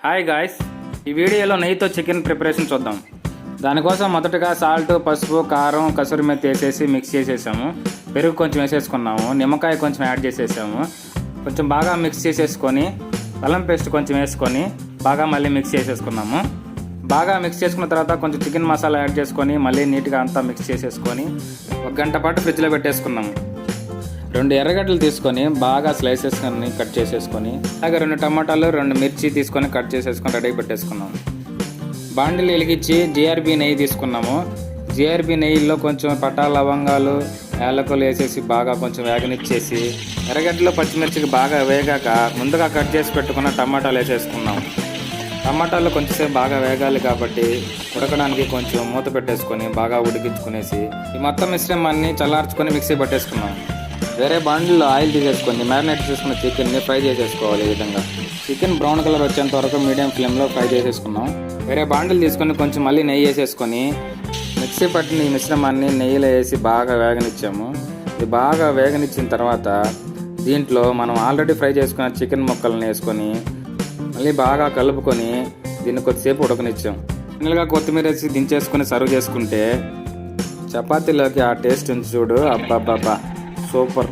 Hi guys, ఈ వీడియోలో నెయ్యితో చికెన్ ప్రిపరేషన్ చూద్దాం. దానికోసం మొదటగా సాల్ట్, పసుపు, కారం, కసూరి మెత్తి వేసేసి మిక్స్ చేసేసాము. పెరుగు కొంచెం వేసేసుకున్నాము, నిమ్మకాయ కొంచెం యాడ్ చేసేసాము. కొంచెం బాగా మిక్స్ చేసేసుకొని అల్లం పేస్ట్ కొంచెం వేసుకొని బాగా మళ్ళీ మిక్స్ చేసేసుకున్నాము. బాగా మిక్స్ చేసుకున్న తర్వాత కొంచెం చికెన్ మసాలా యాడ్ చేసుకొని మళ్ళీ నీట్గా అంతా మిక్స్ చేసేసుకొని 1 గంట పాటు ఫ్రిడ్జ్లో పెట్టేసుకున్నాము. 2 ఎర్రగడ్డలు తీసుకొని బాగా స్లైసెస్ అన్ని కట్ చేసేసుకొని అలాగే 2 టమాటాలు, 2 మిర్చి తీసుకొని కట్ చేసేసుకొని రెడీగా పెట్టేసుకున్నాము. బాండిల్ వెలిగించి జిఆర్బి నెయ్యి తీసుకున్నాము. జిఆర్బి నెయ్యిలో కొంచెం పట్టా, లవంగాలు, యాలకులు వేసేసి బాగా కొంచెం వేగనిచ్చేసి ఎర్రగడ్డలు, పచ్చిమిర్చికి బాగా వేగాక ముందుగా కట్ చేసి పెట్టుకున్న టమాటాలు వేసేసుకున్నాము. టమాటాలు కొంచెంసేపు బాగా వేగాలి కాబట్టి ఉడకడానికి కొంచెం మూత పెట్టేసుకొని బాగా ఉడికించుకునేసి ఈ మొత్తం మిశ్రమాన్ని చల్లార్చుకొని మిక్సీ పట్టేసుకున్నాం. వేరే బాండిల్లో ఆయిల్ తీసేసుకొని మ్యారినేట్ చేసుకున్న చికెన్ని ఫ్రై చేసేసుకోవాలి. ఈ విధంగా చికెన్ బ్రౌన్ కలర్ వచ్చేంత వరకు మీడియం ఫ్లేమ్లో ఫ్రై చేసేసుకున్నాం. వేరే బాండిల్ తీసుకొని కొంచెం మళ్ళీ నెయ్యి వేసేసుకొని మిక్సీ పట్టిన ఈ మిశ్రమాన్ని నెయ్యిలో వేసి బాగా వేగనిచ్చాము. ఇది బాగా వేగనిచ్చిన తర్వాత దీంట్లో మనం ఆల్రెడీ ఫ్రై చేసుకున్న చికెన్ ముక్కలను వేసుకొని మళ్ళీ బాగా కలుపుకొని దీన్ని కొద్దిసేపు ఉడకనిచ్చాం. ఫైనల్గా కొత్తిమీర వేసి దించేసుకొని సర్వ్ చేసుకుంటే చపాతీలోకి ఆ టేస్ట్ చూడు, అబ్బాబ్బాబ్బా సూపర్.